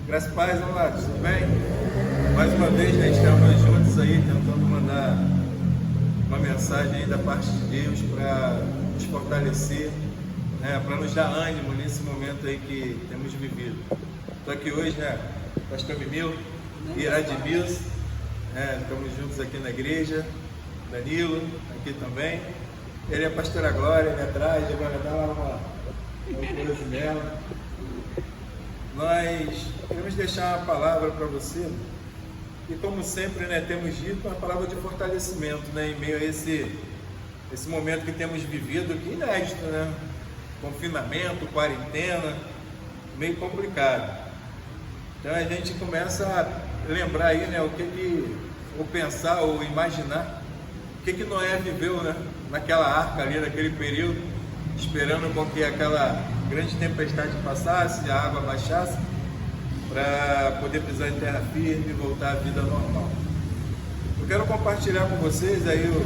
Graças a paz, vamos lá, tudo bem? Mais uma vez, né, estamos juntos aí, tentando mandar uma mensagem aí da parte de Deus para nos fortalecer, né, para nos dar ânimo nesse momento aí que temos vivido. Estou aqui hoje, né, pastor Mimil e Iradimils, né, estamos juntos aqui na igreja, Danilo aqui também. Ele é a pastora Glória, ele atrás, agora dá uma coisa dela. Nós queremos deixar uma palavra para você e, como sempre, né, temos dito, uma palavra de fortalecimento, né, em meio a esse momento que temos vivido, que é inédito, né? Confinamento, quarentena, meio complicado. Então a gente começa a lembrar aí, né, ou pensar, ou imaginar o que Noé viveu, né, naquela arca ali, naquele período, esperando com que aquela grande tempestade passasse, a água baixasse, para poder pisar em terra firme e voltar à vida normal. Eu quero compartilhar com vocês, aí o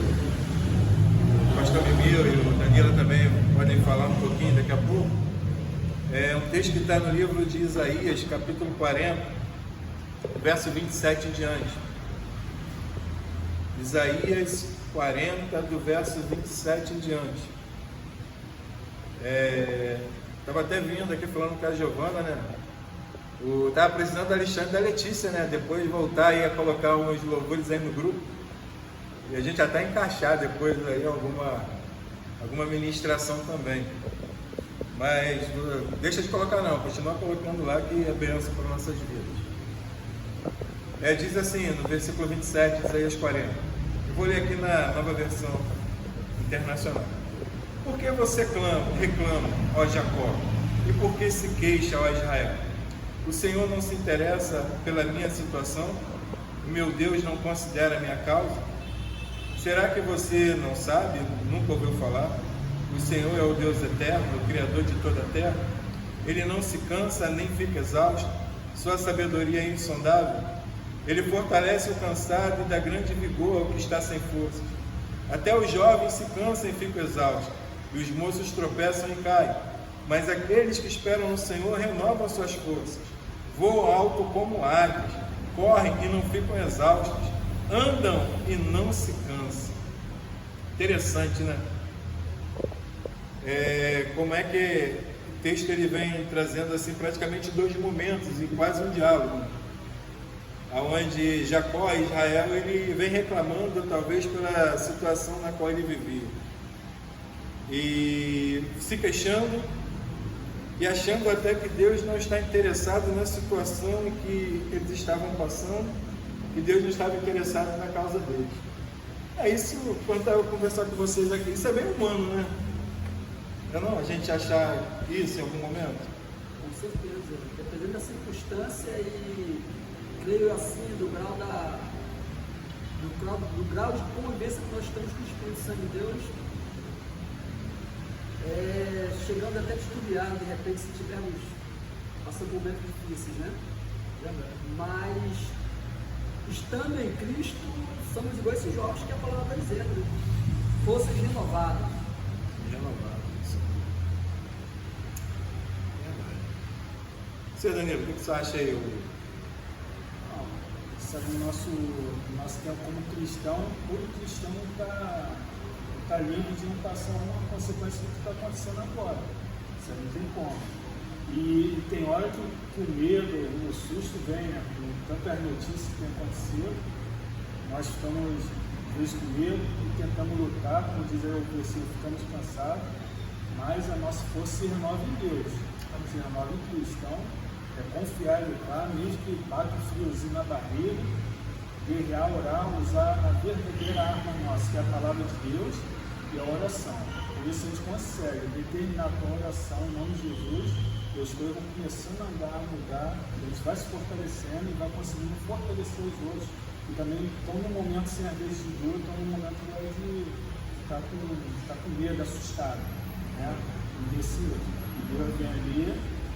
pastor Mimil e o Danilo também podem falar um pouquinho daqui a pouco. É um texto que está no livro de Isaías, capítulo 40, verso 27 em diante. Isaías 40, do verso 27 em diante. Estava até vindo aqui falando com a Giovana, né? Estava precisando da Alexandre e da Letícia, né? Depois de voltar aí a colocar uns louvores aí no grupo. E a gente até encaixar depois aí alguma ministração também. Mas deixa de colocar não, continua colocando lá que é bênção para nossas vidas. Diz assim, no versículo 27 de Isaías 40. Eu vou ler aqui na nova versão internacional. Por que você reclama, ó Jacó? E por que se queixa, ó Israel? O Senhor não se interessa pela minha situação? O meu Deus não considera a minha causa? Será que você não sabe, nunca ouviu falar? O Senhor é o Deus eterno, o Criador de toda a terra. Ele não se cansa nem fica exausto. Sua sabedoria é insondável. Ele fortalece o cansado e dá grande vigor ao que está sem forças. Até os jovens se cansam e ficam exaustos, e os moços tropeçam e caem. Mas aqueles que esperam no Senhor renovam suas forças. Voam alto como águias, correm e não ficam exaustos, andam e não se cansam. Interessante, né? Como é que o texto ele vem trazendo assim praticamente dois momentos e quase um diálogo, né? Onde Jacó e Israel ele vem reclamando talvez pela situação na qual ele vivia e se queixando e achando até que Deus não está interessado na situação que eles estavam passando, que Deus não estava interessado na causa deles. Isso, quando eu conversar com vocês aqui, isso é bem humano, né? Não, a gente achar isso em algum momento? Com certeza, dependendo da circunstância e creio assim do grau de convivência que nós estamos com o Espírito Santo de Deus, chegando até titubear de repente se tivermos passando momentos difíceis, né? Mas estando em Cristo somos iguais esses jogos que a palavra está dizendo, forças renovadas. Você, Danilo, o que você acha aí? Sabe, no nosso tempo como cristão, todo cristão está livre de não passar uma consequência do que está acontecendo agora. Isso não tem como. E tem hora que o medo, o susto vem, né? Com tantas notícias que tem acontecido, nós ficamos, às vezes, com medo e tentamos lutar, como diz aí o versículo, ficamos cansados, mas a nossa força se renova em Deus, se renova em Cristo. Então, confiar e lutar, mesmo que bate um friozinho na barriga, guerrear, orar, usar a verdadeira arma nossa, que é a palavra de Deus e a oração. Por isso a gente consegue determinar com a oração em nome de Jesus, e as coisas vão começando a andar, a mudar, a gente vai se fortalecendo e vai conseguindo fortalecer os outros. E também estão num momento, sem às vezes de dor, estão num momento de estar com medo, assustado, né? E Deus vem ali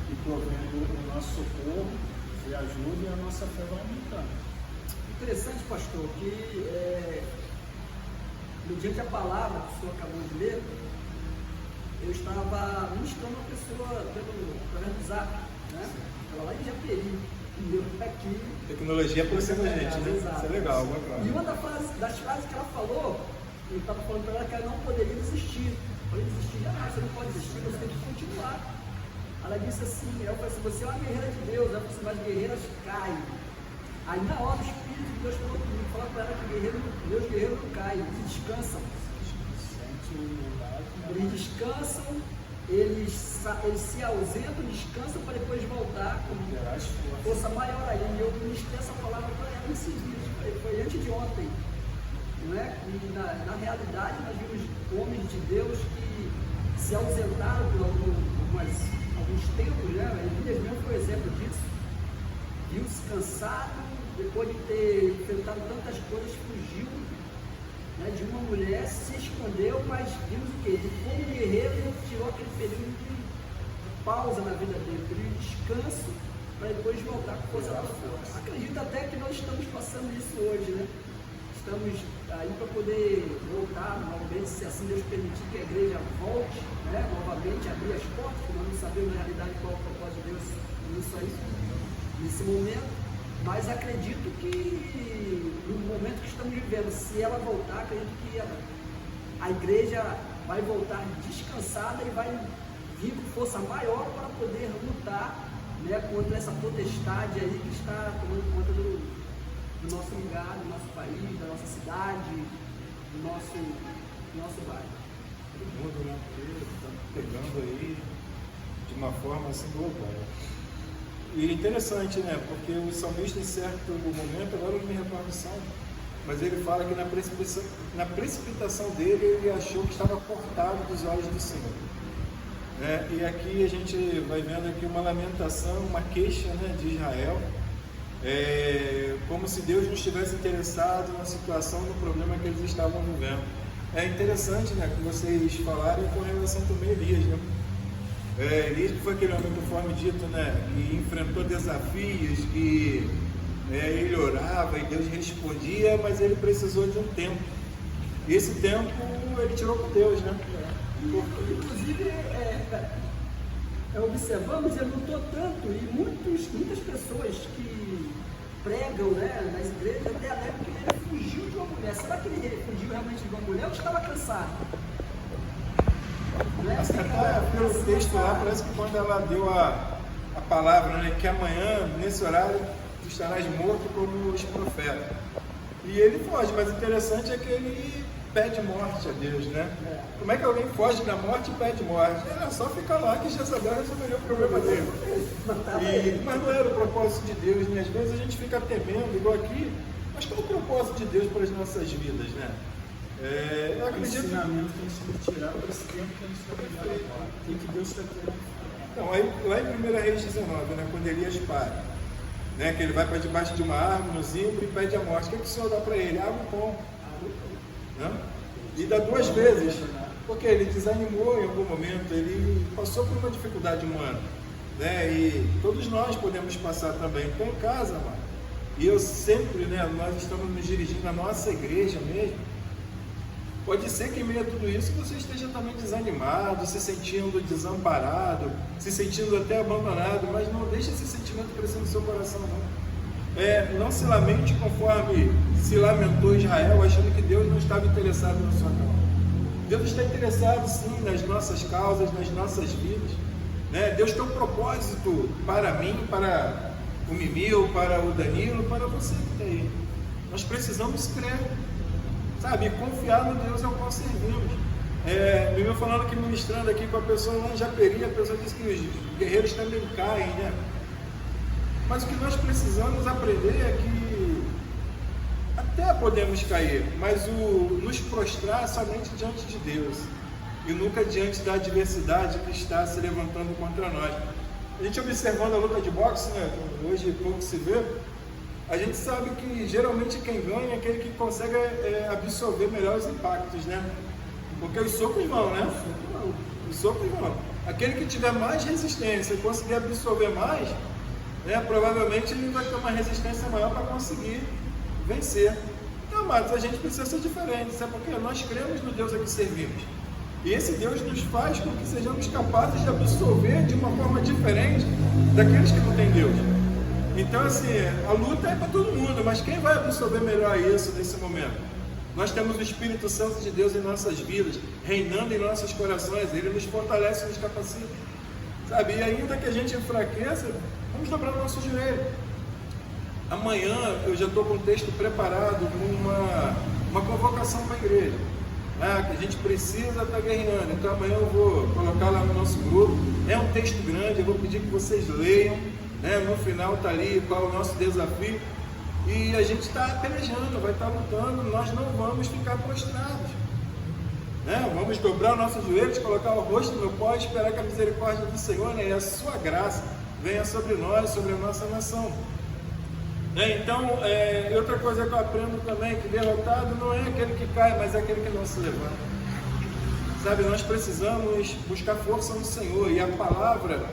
e provendo o nosso socorro e ajuda, e a nossa fé vai aumentando. Interessante, pastor, que no dia que a palavra que o senhor acabou de ler, eu estava ministrando uma pessoa através do Zap, né? Ela lá em Japeri. entendeu? Aqui. Tecnologia aproxima a gente, né? Exato. Isso é legal, bacana. E uma das frases que ela falou, eu estava falando para ela que ela não poderia desistir. Eu falei, desistir jamais, você não pode desistir, você tem que continuar. Ela disse assim, eu falei assim, você é uma guerreira de Deus, ela falou assim, mas guerreiras caem. Aí na hora o Espírito de Deus falou comigo, falou para ela que meus guerreiros não caem, eles descansam. Eles descansam, eles se ausentam, descansam para depois voltar com força maior aí. E eu ministrei essa palavra para ela nesse dia, foi antes de ontem. Não é? E na realidade nós vimos homens de Deus que se ausentaram por alguns tempos, né? Elias mesmo foi exemplo disso. Viu-se cansado, depois de ter enfrentado tantas coisas, fugiu, né, de uma mulher, se escondeu, mas vimos o quê? Ele, como guerreiro, ele tirou aquele período de pausa na vida dele, período de descanso, para depois voltar com força da força. Acredito até que nós estamos passando isso hoje, né? Estamos aí para poder voltar novamente, se assim Deus permitir que a igreja volte, né, novamente, abrir as portas, que nós não sabemos na realidade qual é o propósito de Deus nisso aí, nesse momento, mas acredito que no momento que estamos vivendo, se ela voltar, acredito que a igreja vai voltar descansada e vai vir com força maior para poder lutar, né, contra essa potestade aí que está tomando conta do nosso lugar, do nosso país, da nossa cidade, do nosso bairro. Todo mundo, né? Está pegando aí de uma forma assim global. E é interessante, né? Porque o salmista, em certo momento, agora eu não me recordo o salmo, mas ele fala que na precipitação dele, ele achou que estava cortado dos olhos do Senhor. E aqui a gente vai vendo aqui uma lamentação, uma queixa, né, de Israel, como se Deus não estivesse interessado na situação, no problema que eles estavam vivendo. É interessante, né, que vocês falarem com relação também a Elias, né? Elias, que foi aquele homem, conforme dito, né, que enfrentou desafios, que ele orava e Deus respondia, mas ele precisou de um tempo. E esse tempo ele tirou com Deus, né? Inclusive, observamos, ele lutou tanto, e muitas pessoas que pregam, né, nas igrejas até alegam que ele fugiu de uma mulher. Será que ele fugiu realmente de uma mulher ou estava cansado? Até pelo texto lá, parece que quando ela deu a palavra, né, que amanhã, nesse horário, tu estarás morto como os profetas. E ele foge, mas o interessante é que ele pede morte a Deus, né? Como é que alguém foge da morte e pede morte? Era só ficar lá que Jezabel resolveria o problema dele. Mas não era o propósito de Deus, né? Às vezes a gente fica temendo, igual aqui, mas qual é o propósito de Deus para as nossas vidas, né? Eu acredito que o ensinamento tem sido tirado desse tempo que a gente está vivendo agora. O que Deus está querendo. Então, aí, lá em 1 Reis 19, né, quando Elias para, né, que ele vai para debaixo de uma árvore, no zimbro, e pede a morte. O que o Senhor dá para ele? Água e pão. Né? E dá 2 vezes, porque ele desanimou em algum momento, ele passou por uma dificuldade humana, né? E todos nós podemos passar também. Estou em casa, mano. E eu sempre, né, nós estamos nos dirigindo à nossa igreja mesmo. Pode ser que em meio a tudo isso você esteja também desanimado, se sentindo desamparado, se sentindo até abandonado, mas não deixe esse sentimento crescer no seu coração, não. Não se lamente conforme se lamentou Israel, achando que Deus não estava interessado na sua causa. Deus está interessado sim nas nossas causas, nas nossas vidas, né? Deus tem um propósito para mim, para o Mimil, para o Danilo, para você que está aí. Nós precisamos crer, sabe, confiar no Deus ao qual servimos. Mimil falando que ministrando aqui com a pessoa lá em Japeri, a pessoa disse que os guerreiros também caem, né? Mas o que nós precisamos aprender é que até podemos cair, mas nos prostrar somente diante de Deus e nunca diante da adversidade que está se levantando contra nós. A gente observando a luta de boxe, né, hoje pouco se vê, a gente sabe que geralmente quem ganha é aquele que consegue absorver melhor os impactos, né? Porque os socos vão, né? Os socos vão. Aquele que tiver mais resistência e conseguir absorver mais, né, provavelmente ele vai ter uma resistência maior para conseguir vencer. Então, amados, a gente precisa ser diferente, sabe por quê? Nós cremos no Deus a que servimos. E esse Deus nos faz com que sejamos capazes de absorver de uma forma diferente daqueles que não têm Deus. Então, assim, a luta é para todo mundo, mas quem vai absorver melhor isso nesse momento? Nós temos o Espírito Santo de Deus em nossas vidas, reinando em nossos corações, Ele nos fortalece, nos capacita, sabe? E ainda que a gente enfraqueça, vamos dobrar o nosso joelho. Amanhã eu já estou com o texto preparado, com uma convocação para a igreja, né? Que a gente precisa estar guerreando. Então amanhã eu vou colocar lá no nosso grupo. É um texto grande, eu vou pedir que vocês leiam, né? No final está ali qual é o nosso desafio. E a gente está pelejando, vai estar lutando, nós não vamos ficar prostrados, né? Vamos dobrar os nossos joelhos, colocar o rosto no pó e esperar que a misericórdia do Senhor, né, e a sua graça venha sobre nós, sobre a nossa nação. Então, outra coisa que eu aprendo também, que derrotado não é aquele que cai, mas é aquele que não se levanta. Sabe, nós precisamos buscar força no Senhor, e a palavra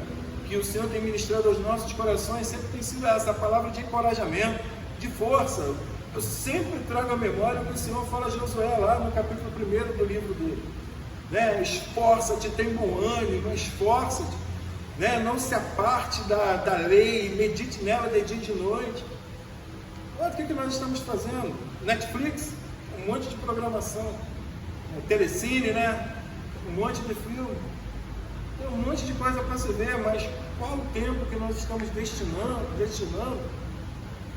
que o Senhor tem ministrado aos nossos corações sempre tem sido essa palavra de encorajamento, de força. Eu sempre trago a memória que o Senhor fala a Josué lá no capítulo 1 do livro dele, né? Esforça-te, tem bom ânimo, esforça-te, né? Não se aparte da lei, medite nela de dia e de noite. Olha o que nós estamos fazendo. Netflix, um monte de programação, Telecine, né? Um monte de filme, tem um monte de coisa para se ver, mas qual o tempo que nós estamos destinando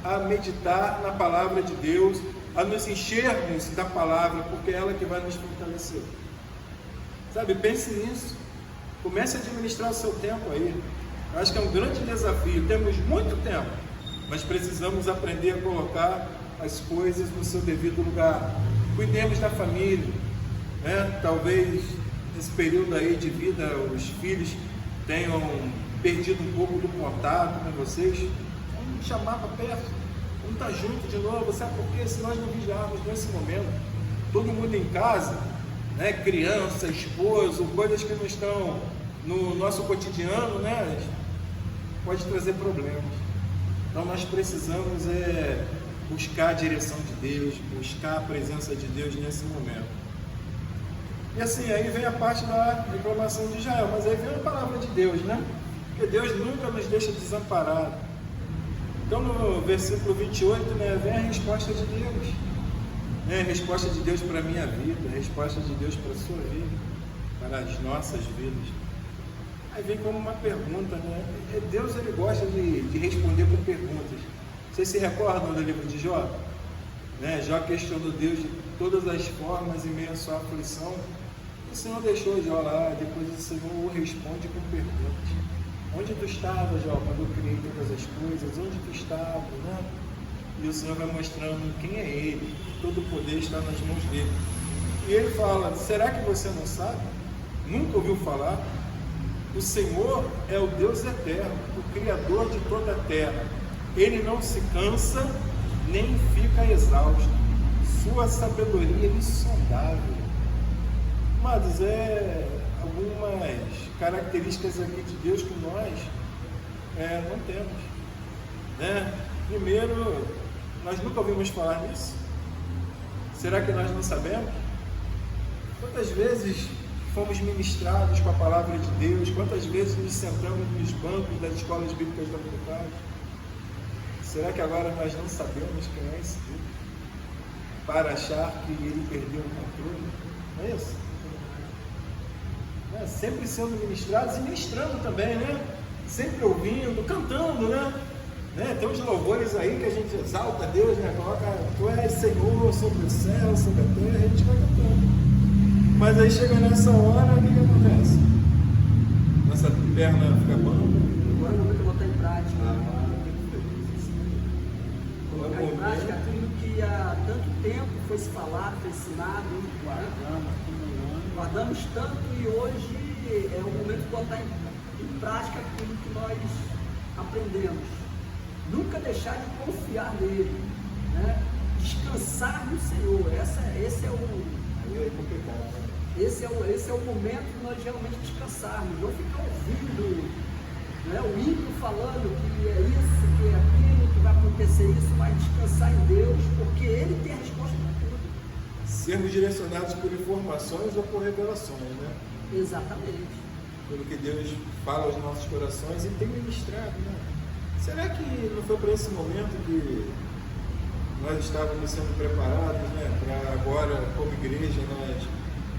a meditar na palavra de Deus, a nos enchermos da palavra, porque é ela que vai nos fortalecer. Sabe, pense nisso, comece a administrar o seu tempo aí. Eu acho que é um grande desafio, temos muito tempo, mas precisamos aprender a colocar as coisas no seu devido lugar. Cuidemos da família, né? Talvez nesse período aí de vida os filhos tenham perdido um pouco do contato com vocês. Vamos chamar para perto, vamos estar juntos de novo, sabe por quê? Se nós não vigiarmos nesse momento, todo mundo em casa, né? Criança, esposo, coisas que não estão no nosso cotidiano, né? Pode trazer problemas. Então nós precisamos buscar a direção de Deus, buscar a presença de Deus nesse momento. E assim, aí vem a parte da reclamação de Israel, mas aí vem a palavra de Deus, né? Porque Deus nunca nos deixa desamparados. Então no versículo 28, né, vem a resposta de Deus, né? A resposta de Deus para a minha vida, a resposta de Deus para a sua vida, para as nossas vidas. Aí vem como uma pergunta, né? Deus, ele gosta de responder com perguntas. Vocês se recordam do livro de Jó? Né? Jó questionou Deus de todas as formas em meio à sua aflição. O Senhor deixou Jó lá, depois o Senhor o responde com perguntas. Onde tu estavas, Jó, quando eu criei todas as coisas? Onde tu estavas, né? E o Senhor vai mostrando quem é Ele. Todo o poder está nas mãos dele. E ele fala, será que você não sabe? Nunca ouviu falar? O Senhor é o Deus eterno, o Criador de toda a terra. Ele não se cansa, nem fica exausto. Sua sabedoria é insondável. Mas algumas características aqui de Deus que nós não temos, né? Primeiro, nós nunca ouvimos falar nisso. Será que nós não sabemos? Quantas vezes fomos ministrados com a palavra de Deus? Quantas vezes nos sentamos nos bancos das escolas bíblicas dominicanas? Será que agora nós não sabemos quem é esse Deus? Para achar que ele perdeu o controle? Não é isso? Sempre sendo ministrados e ministrando também, né? Sempre ouvindo, cantando, né? Tem uns louvores aí que a gente exalta a Deus, né? Coloca, tu és Senhor sobre o céu, sobre a terra, e a gente vai cantando. Mas aí chega nessa hora, o que acontece? Nossa perna fica bamba. Agora eu vou botar em prática. Colocar em prática aquilo que há tanto tempo foi se falado, foi ensinado, guardamos tanto, e hoje é o momento de botar em prática aquilo que nós aprendemos. Nunca deixar de confiar nele, né? Descansar no Senhor. Esse é o momento de nós realmente descansarmos, não ficar ouvindo, né, o ímpio falando que é isso, que é aquilo, que vai acontecer isso, mas descansar em Deus, porque Ele tem a resposta para tudo. Sermos direcionados por informações ou por revelações, né? Exatamente. Pelo que Deus fala aos nossos corações e tem ministrado, né? Será que não foi para esse momento que nós estávamos sendo preparados, né, para agora, como igreja, nós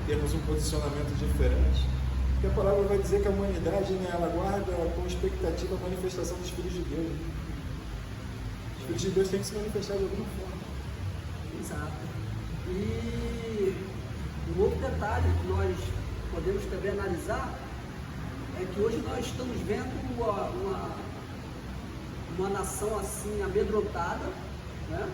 termos um posicionamento diferente? Porque a palavra vai dizer que a humanidade, né, ela aguarda com expectativa a manifestação dos filhos de Deus. Os filhos de Deus têm que se manifestar de alguma forma. Exato. E um outro detalhe que nós podemos também analisar é que hoje nós estamos vendo uma nação assim amedrontada, né?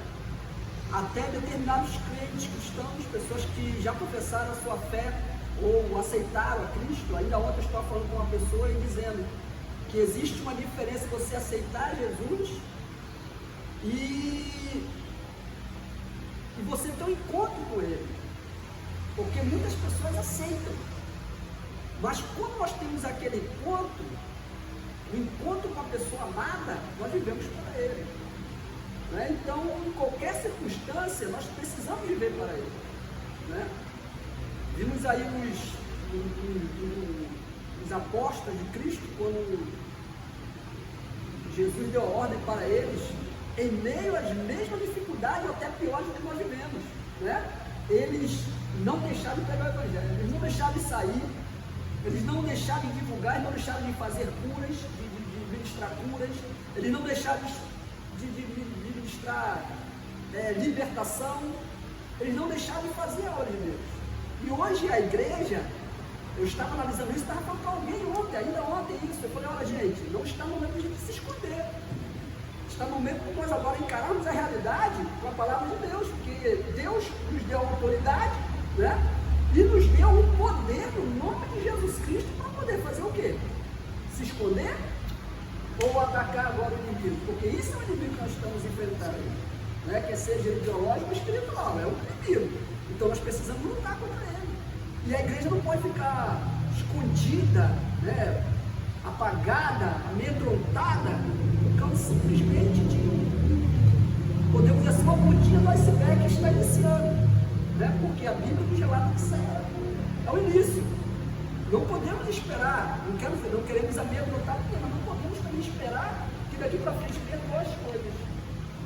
Até determinados crentes cristãos, pessoas que já confessaram a sua fé ou aceitaram a Cristo. Ainda ontem eu estava falando com uma pessoa e dizendo que existe uma diferença você aceitar Jesus e você ter um encontro com Ele, porque muitas pessoas aceitam, mas quando nós temos aquele encontro, o encontro com a pessoa amada, nós vivemos para Ele, né? Então, em qualquer circunstância, nós precisamos viver para Ele, né? Vimos aí os apóstolos de Cristo, quando Jesus deu ordem para eles, em meio às mesmas dificuldades, ou até piores do que nós vivemos, né? Eles não deixaram de pregar o Evangelho, eles não deixaram de sair, eles não deixaram de divulgar, eles não deixaram de fazer curas, de ministrar curas, eles não deixaram de ministrar libertação, eles não deixaram de fazer a obra de Deus. E hoje a igreja, eu estava analisando isso, estava falando com alguém ontem, ainda ontem isso, eu falei, olha gente, não está no momento de a gente se esconder. Está no momento de nós agora encararmos a realidade com a palavra de Deus, porque Deus nos deu a autoridade, né? E nos deu o poder no nome de Jesus Cristo para poder fazer o quê? Se esconder ou atacar agora o inimigo? Porque isso é o inimigo que nós estamos enfrentando, né? Quer seja ideológico ou espiritual, é o inimigo. Então nós precisamos lutar contra ele. E a igreja não pode ficar escondida, né? Apagada, amedrontada, ficando simplesmente podemos dizer assim, uma pontinha do iceberg que está iniciando, né? Porque a Bíblia nos relata que isso é o início. Não podemos esperar, não queremos amedrontar, porque nós não podemos também esperar que daqui para frente venha duas coisas,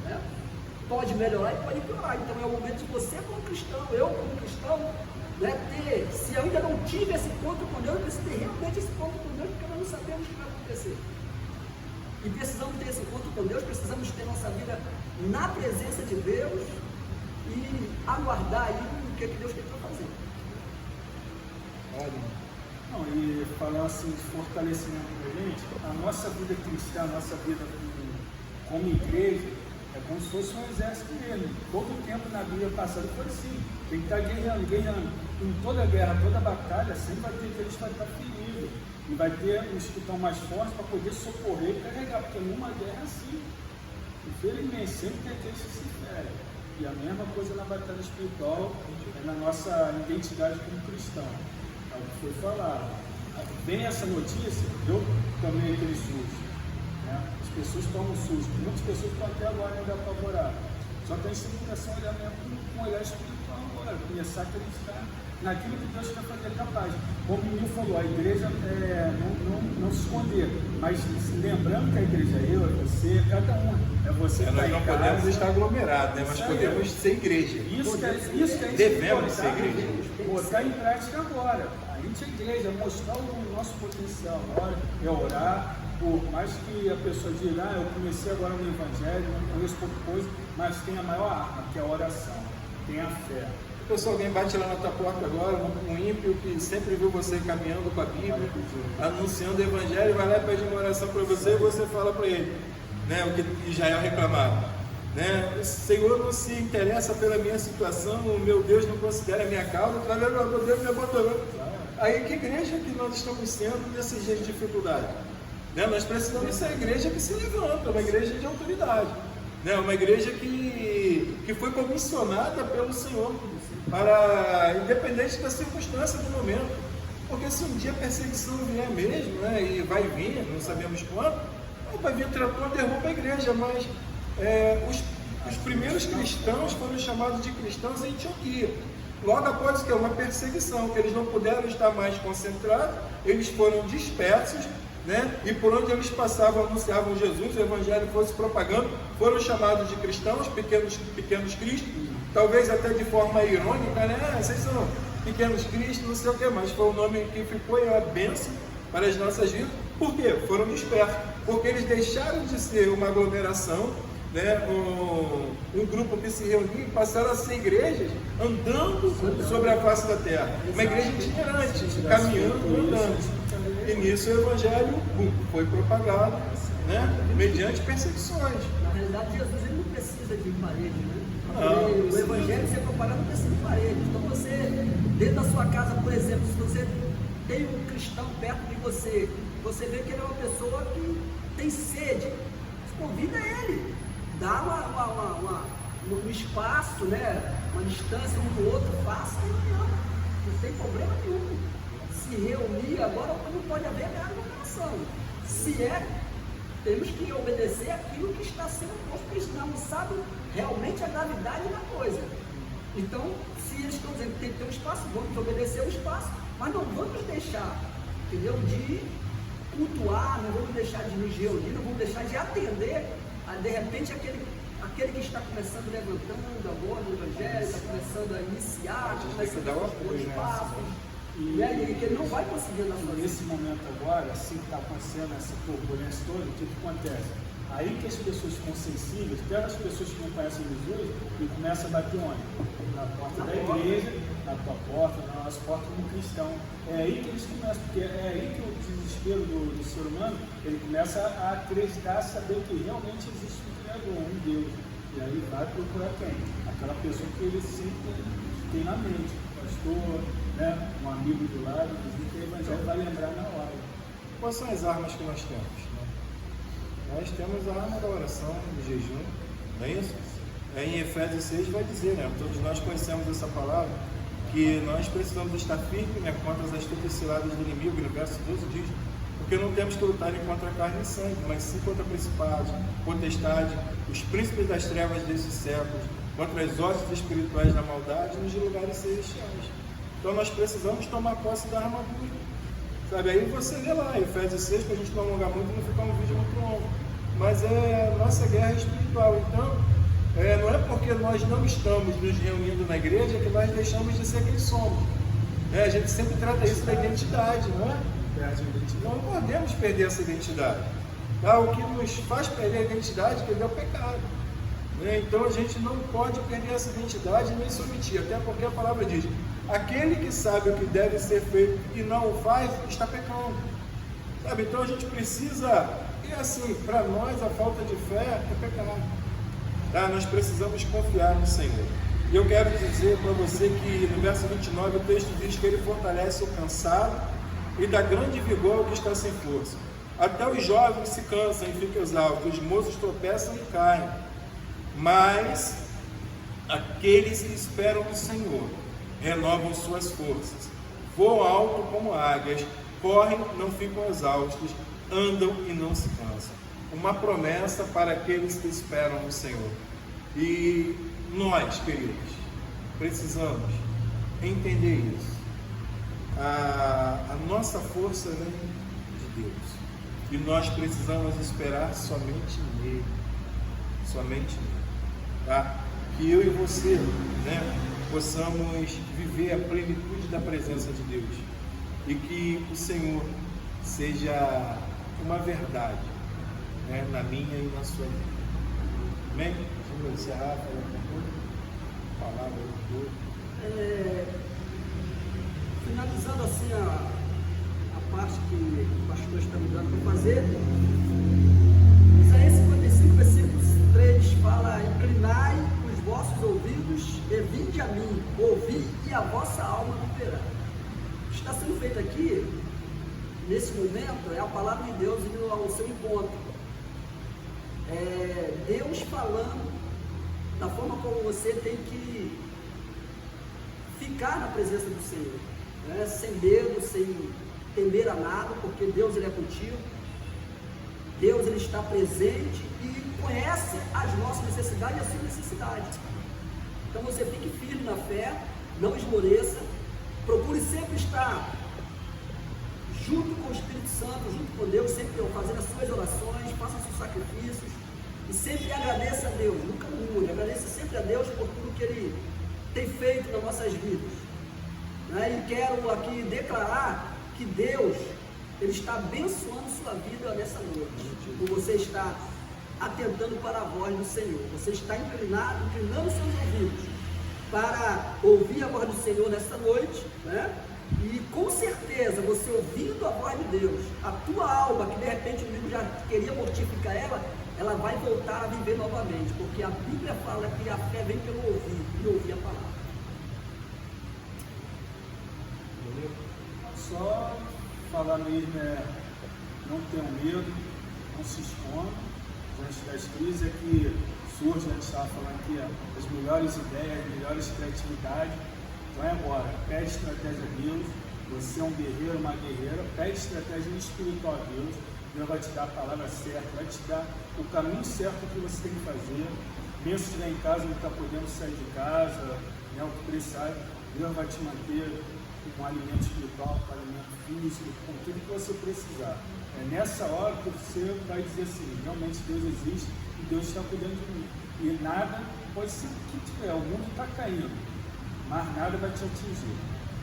né? Pode melhorar e pode piorar. Então é o momento de você como cristão, eu como cristão, né, se eu ainda não tive esse encontro com Deus, eu preciso ter realmente esse encontro com Deus, porque nós não sabemos o que vai acontecer. E precisamos ter esse encontro com Deus, precisamos ter nossa vida na presença de Deus e aguardar aí o que Deus tem para fazer. Não, e falar assim de fortalecimento para a gente, a nossa vida cristã, a nossa vida como igreja, é como se fosse um exército mesmo. Todo o tempo na Bíblia passada foi assim. Tem que estar guerreando. Em toda guerra, toda batalha, sempre vai ter aqueles que vai estar ferido. E vai ter os que estão mais fortes para poder socorrer e carregar. Porque numa guerra é assim. Infelizmente, sempre tem aqueles que se ferem. E a mesma coisa na batalha espiritual, é na nossa identidade como cristão. É o que foi falado. Vem essa notícia, eu tomei aquele susto. As pessoas tomam susto, muitas pessoas estão até agora ainda apavoradas. Só que a inseminação é mesmo com um olhar espiritual agora, começar a acreditar naquilo que Deus quer fazer capaz. Como o Nil falou, a igreja não se esconder, mas lembrando que a igreja é eu, é você, é cada um. É você que nós não podemos estar aglomerados, né? Mas podemos ser igreja. Isso que é devemos ser igreja. Botar em prática agora. A gente é igreja, mostrar o nosso potencial. Agora é orar. Por mais que a pessoa diga, eu comecei agora no Evangelho, não conheço pouca coisa, mas tem a maior arma, que é a oração, tem a fé. Pessoal, alguém bate lá na tua porta agora, um ímpio que sempre viu você caminhando com a Bíblia, anunciando o Evangelho, vai lá e pede uma oração para você e você fala para ele, né, o que Israel reclamava, né? O Senhor não se interessa pela minha situação, o meu Deus não considera a minha causa, meu Deus me abandonou. Aí que igreja que nós estamos sendo nesses dias de dificuldade? Né? Nós precisamos ser a igreja que se levanta, uma igreja de autoridade, né? Uma igreja que foi comissionada pelo Senhor, para, independente da circunstância do momento, porque se um dia a perseguição vier mesmo, né, e vai vir, não sabemos quando, vai vir trator, derruba a igreja, mas os primeiros cristãos foram chamados de cristãos em Antioquia, logo após que uma perseguição, que eles não puderam estar mais concentrados, eles foram dispersos né? E por onde eles passavam, anunciavam Jesus, o evangelho fosse propagando, foram chamados de cristãos, pequenos cristos, talvez até de forma irônica, né? Vocês são pequenos cristos, não sei o que, mas foi o nome que ficou e é uma bênção para as nossas vidas. Por quê? Foram dispersos, porque eles deixaram de ser uma aglomeração, né? Um grupo que se reunia e passaram a ser igrejas andando sobre a face da terra, uma igreja itinerante, caminhando, andando. E nisso o evangelho foi propagado, né? Mediante perseguições. Na realidade, Jesus ele não precisa de parede, né? Não, o evangelho ser propagado não precisa de parede. Então você, dentro da sua casa, por exemplo, se você tem um cristão perto de você, você vê que ele é uma pessoa que tem sede, convida ele, dá um espaço, né? Uma distância um do outro, faça e não tem problema nenhum. Se reunir agora não pode haver aglomeração. Se temos que obedecer aquilo que está sendo posto, porque senão não sabe realmente a gravidade da coisa. Então, se eles estão dizendo que tem que ter um espaço, vamos obedecer o espaço, mas não vamos deixar, entendeu, de cultuar, não vamos deixar de nos reunir, não vamos deixar de atender a, de repente, aquele que está começando levantando agora no evangelho, está começando a iniciar, começando a dar os passos. E aí, que ele não vai conseguir na sua vida. Nesse momento agora, assim que está acontecendo essa turbulência toda, o que acontece? Aí que as pessoas ficam sensíveis, até as pessoas que não conhecem Jesus, e começam a bater onde? Na porta da igreja, na tua porta, nas portas do cristão. É aí que eles começam, porque é aí que o desespero do ser humano, ele começa a acreditar, saber que realmente existe um Criador, um Deus. E aí vai procurar quem? Aquela pessoa que ele sempre tem na mente, pastor, né? Um amigo do lado, que o evangelho vai lembrar na hora. Quais são as armas que nós temos? Né? Nós temos a arma da oração, do jejum, não é isso? Em Efésios 6 vai dizer, né? Todos nós conhecemos essa palavra, que nós precisamos estar firmes, né, contra as astutas ciladas do inimigo. No verso 12 diz, porque não temos que lutar contra a carne e sangue, mas sim contra principados, potestades, os príncipes das trevas desses séculos, contra as hostes espirituais da maldade nos lugares celestiais. Então nós precisamos tomar posse da armadura. Sabe, aí você lê lá, Efésios 6, para a gente não alongar muito, não ficar um vídeo muito longo. Mas é a nossa guerra espiritual. Então, não é porque nós não estamos nos reunindo na igreja que nós deixamos de ser quem somos. A gente sempre trata isso da identidade, não é? Não podemos perder essa identidade. Tá? O que nos faz perder a identidade é o pecado. Então a gente não pode perder essa identidade nem se omitir, até porque a palavra diz, aquele que sabe o que deve ser feito e não o faz, está pecando. Sabe? Então a gente precisa, e assim, para nós a falta de fé é pecado. Tá? Nós precisamos confiar no Senhor. E eu quero dizer para você que no verso 29 o texto diz que ele fortalece o cansado e dá grande vigor ao que está sem força. Até os jovens se cansam e ficam exaustos, os moços tropeçam e caem. Mas aqueles que esperam no Senhor renovam suas forças, voam alto como águias, correm, não ficam exaustos, andam e não se cansam. Uma promessa para aqueles que esperam no Senhor. E nós, queridos, precisamos entender isso. A nossa força vem de Deus. E nós precisamos esperar somente nele. Somente nele. Tá? Que eu e você, né, possamos viver a plenitude da presença de Deus. E que o Senhor seja uma verdade, né, na minha e na sua vida. Amém? Vamos encerrar, palavra do Deus. Finalizando assim a parte que o pastor está me dando para fazer, Isaías 55, versículo 3 fala: inclinai os vossos ouvidos e vinde a mim, ouvi e a vossa alma viverá. O que está sendo feito aqui, nesse momento, é a palavra de Deus indo ao seu encontro. Deus falando da forma como você tem que ficar na presença do Senhor, né? Sem medo, sem temer a nada, porque Deus ele é contigo. Deus ele está presente e conhece as nossas necessidades e as suas necessidades. Então você fique firme na fé, não esmoreça, procure sempre estar junto com o Espírito Santo, junto com Deus, sempre fazendo as suas orações, faça os seus sacrifícios e sempre agradeça a Deus, nunca mude, agradeça sempre a Deus por tudo que Ele tem feito nas nossas vidas. E quero aqui declarar que Deus, Ele está abençoando sua vida nessa noite, por você estar atentando para a voz do Senhor, você está inclinando seus ouvidos para ouvir a voz do Senhor nessa noite, né? E com certeza, você ouvindo a voz de Deus, a tua alma, que de repente o inimigo já queria mortificar ela vai voltar a viver novamente, porque a Bíblia fala que a fé vem pelo ouvir, e ouvir a palavra. Só falar mesmo não tenham medo, não se escondam diante das crises, é que surge, a gente estava falando aqui, as melhores ideias, as melhores criatividades. Então é agora, pede estratégia a Deus, você é um guerreiro, uma guerreira, pede estratégia espiritual a Deus, Deus vai te dar a palavra certa, vai te dar o caminho certo que você tem que fazer. Mesmo se estiver em casa, não está podendo sair de casa, o que precisar, Deus vai te manter com um alimento espiritual, com um alimento físico, com tudo que você precisar. É nessa hora que você vai dizer assim, realmente Deus existe e Deus está cuidando de mim. E nada, pode ser o que tiver, o mundo está caindo, mas nada vai te atingir.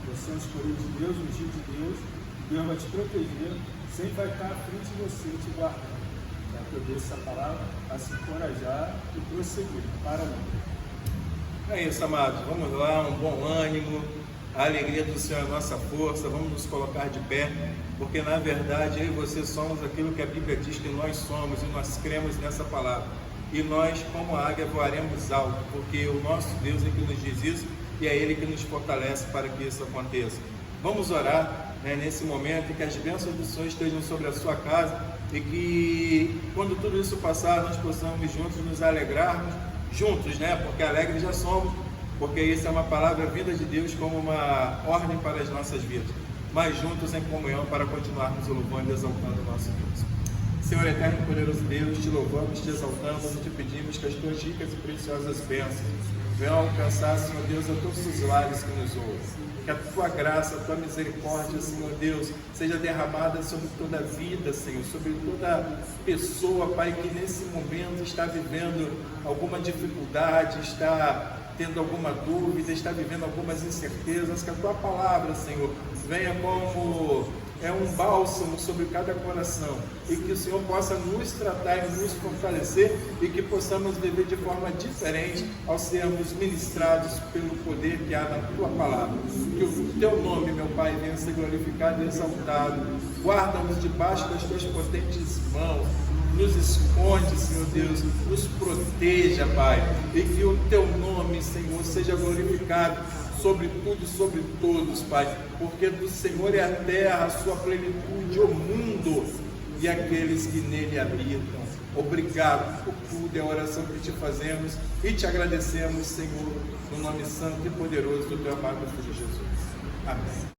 Você é um escolhido de Deus, um ungido de Deus, Deus vai te proteger, sempre vai estar à frente de você, te guardando. Para poder essa palavra, a se encorajar e prosseguir para o mundo. É isso, amados. Vamos lá, um bom ânimo. A alegria do Senhor é a nossa força. Vamos nos colocar de pé, porque na verdade eu e você somos aquilo que a Bíblia diz que nós somos, e nós cremos nessa palavra. E nós, como a águia, voaremos alto, porque o nosso Deus é que nos diz isso e é Ele que nos fortalece para que isso aconteça. Vamos orar nesse momento, e que as bênçãos do Senhor estejam sobre a sua casa, e que quando tudo isso passar, nós possamos juntos nos alegrarmos, juntos, porque alegres já somos, porque isso é uma palavra vinda de Deus como uma ordem para as nossas vidas, mas juntos em comunhão para continuarmos louvando e exaltando o nosso Deus. Senhor eterno e poderoso Deus, te louvamos, te exaltamos e te pedimos que as tuas ricas e preciosas bênçãos venham alcançar, Senhor Deus, a todos os lares que nos ouvem. Que a tua graça, a tua misericórdia, Senhor Deus, seja derramada sobre toda a vida, Senhor, sobre toda pessoa, Pai, que nesse momento está vivendo alguma dificuldade, está tendo alguma dúvida, está vivendo algumas incertezas. Que a tua palavra, Senhor, venha como um bálsamo sobre cada coração, e que o Senhor possa nos tratar e nos fortalecer, e que possamos viver de forma diferente ao sermos ministrados pelo poder que há na tua palavra. Que o teu nome, meu Pai, venha ser glorificado e exaltado. Guarda-nos debaixo das tuas potentes mãos, nos esconde, Senhor Deus, nos proteja, Pai, e que o teu nome, Senhor, seja glorificado sobre tudo e sobre todos, Pai, porque do Senhor é a terra, a sua plenitude, o mundo e aqueles que nele habitam. Obrigado por tudo, é a oração que te fazemos e te agradecemos, Senhor, no nome santo e poderoso do teu amado Filho Jesus. Amém.